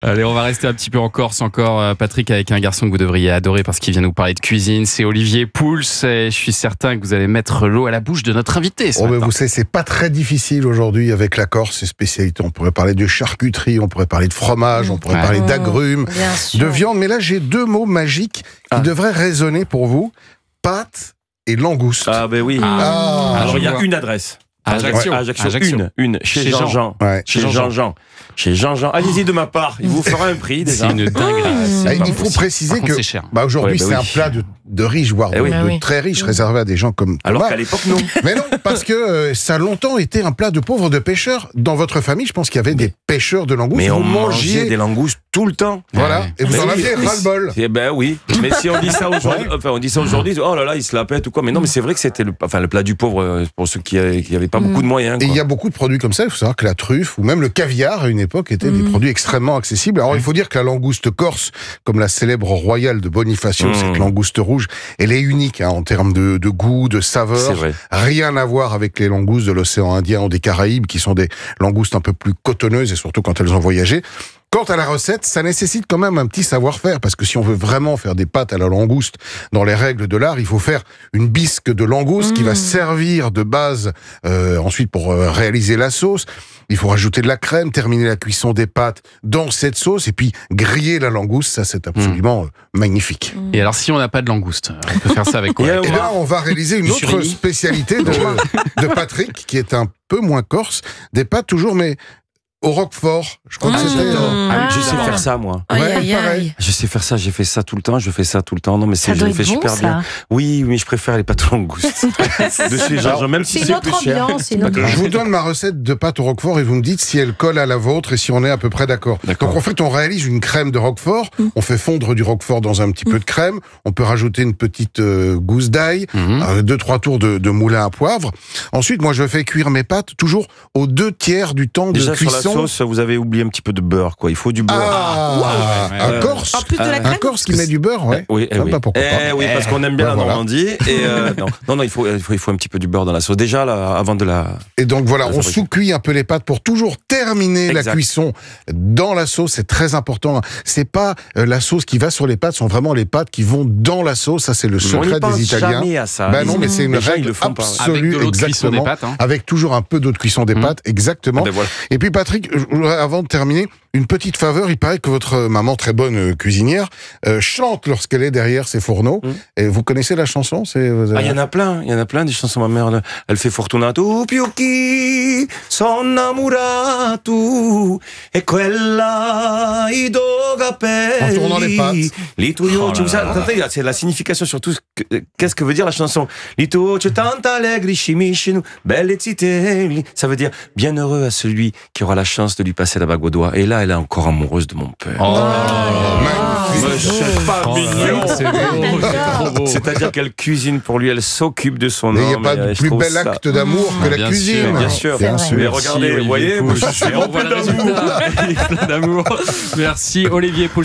Allez, on va rester un petit peu en Corse encore, Patrick, avec un garçon que vous devriez adorer parce qu'il vient nous parler de cuisine. C'est Olivier Pouls et je suis certain que vous allez mettre l'eau à la bouche de notre invité ce matin. Vous savez, c'est pas très difficile aujourd'hui avec la Corse, ses spécialités. On pourrait parler de charcuterie, on pourrait parler de fromage, on pourrait parler d'agrumes, de viande. Mais là, j'ai deux mots magiques qui devraient résonner pour vous. Pâtes et langoustes. Ah ben oui. Alors il y a une adresse. Ajaccio. Une. Chez Jean-Jean. Ouais. Chez Jean-Jean. Allez-y de ma part, il vous fera un prix déjà. C'est une dinguerie. Il faut préciser que c'est cher. aujourd'hui, c'est un plat de riche, voire de très riche, réservé à des gens comme Thomas. Alors qu'à l'époque, non. Mais non, parce que ça a longtemps été un plat de pauvres de pêcheurs. Dans votre famille, je pense qu'il y avait des pêcheurs de langoustes. Mais vous on mangeait des langousses tout le temps. Voilà, et vous en aviez ras-le-bol. Eh ben oui, mais si on dit ça aujourd'hui, oh là là, il se la pète ou quoi. Mais non, mais c'est vrai que c'était le plat du pauvre pour ceux qui n'avaient pas beaucoup de moyens. Et il y a beaucoup de produits comme ça. Il faut savoir que la truffe ou même le caviar à une époque étaient des produits extrêmement accessibles. Alors il faut dire que la langouste corse, comme la célèbre royale de Bonifacio, cette langouste rouge, elle est unique en termes de goût, de saveur. Rien à voir avec les langoustes de l'océan Indien ou des Caraïbes, qui sont des langoustes un peu plus cotonneuses et surtout quand elles ont voyagé. Quant à la recette, ça nécessite quand même un petit savoir-faire, parce que si on veut vraiment faire des pâtes à la langouste dans les règles de l'art, il faut faire une bisque de langouste qui va servir de base ensuite pour réaliser la sauce. Il faut rajouter de la crème, terminer la cuisson des pâtes dans cette sauce et puis griller la langouste. Ça, c'est absolument magnifique. Et alors, si on n'a pas de langouste, on peut faire ça avec quoi? Et là, on va réaliser une autre spécialité de Patrick, qui est un peu moins corse. Des pâtes toujours, mais au roquefort. Je crois que c'était... je sais faire ça, moi. Pareil. Je sais faire ça, j'ai fait ça tout le temps, je fais ça tout le temps. Non, mais Ça je doit le fais être bon, super ça. bien. Oui, mais je préfère les pâtes aux langoustes. De chez Jean-Jean, même si C'est c'est une plus autre cher. ambiance, c'est une autre Je vous donne ma recette de pâte au roquefort et vous me dites si elle colle à la vôtre et si on est à peu près d'accord. Donc en fait, on réalise une crème de roquefort, on fait fondre du roquefort dans un petit peu de crème, on peut rajouter une petite gousse d'ail, 2-3 tours de moulin à poivre. Ensuite, moi, je fais cuire mes pâtes toujours aux 2/3 du temps Déjà, de cuisson. sur la sauce, vous avez oublié un petit peu de beurre, quoi. Il faut du beurre. Un Corse, En plus de la un crème. Corse qui met du beurre, ouais. Oui, Ah, bah, pourquoi pas. oui, parce qu'on aime bien la voilà. Normandie. Et non, il faut un petit peu du beurre dans la sauce. Déjà, là, avant de la... Et donc voilà, on sous-cuit un peu les pâtes pour toujours terminer la cuisson dans la sauce. C'est très important. C'est pas la sauce qui va sur les pâtes, ce sont vraiment les pâtes qui vont dans la sauce. Ça, c'est le secret des Italiens. Jamais à ça. Ben non, mais c'est une règle absolue, avec de l'eau de cuisson des exactement. pâtes, Avec toujours un peu d'eau de cuisson des pâtes, exactement. Ben voilà. Et puis Patrick, avant de terminer, une petite faveur. Il paraît que votre maman, très bonne cuisinière, chante lorsqu'elle est derrière ses fourneaux. Et vous connaissez la chanson? Il y en a plein des chansons. Ma mère, elle fait Fortunato più chi sono innamorato e quella i do capelli. En tournant les pattes. Li tuoi occhi, attendez, c'est la signification surtout. Qu'est-ce que veut dire la chanson? Li tuoi occhi tanto allegri scimiscinu, belle zitelli. Ça veut dire bienheureux à celui qui aura la chance de lui passer la bague au doigt. Et là, elle est encore amoureuse de mon père. magnifique. C'est pas mignon. C'est-à-dire qu'elle cuisine pour lui, elle s'occupme de son homme. Mais il n'y a pas de plus bel acte d'amour que la cuisine. Bien sûr. Mais regardez, vous voyez, moi je suis en plein d'amour. Merci Olivier Pouls.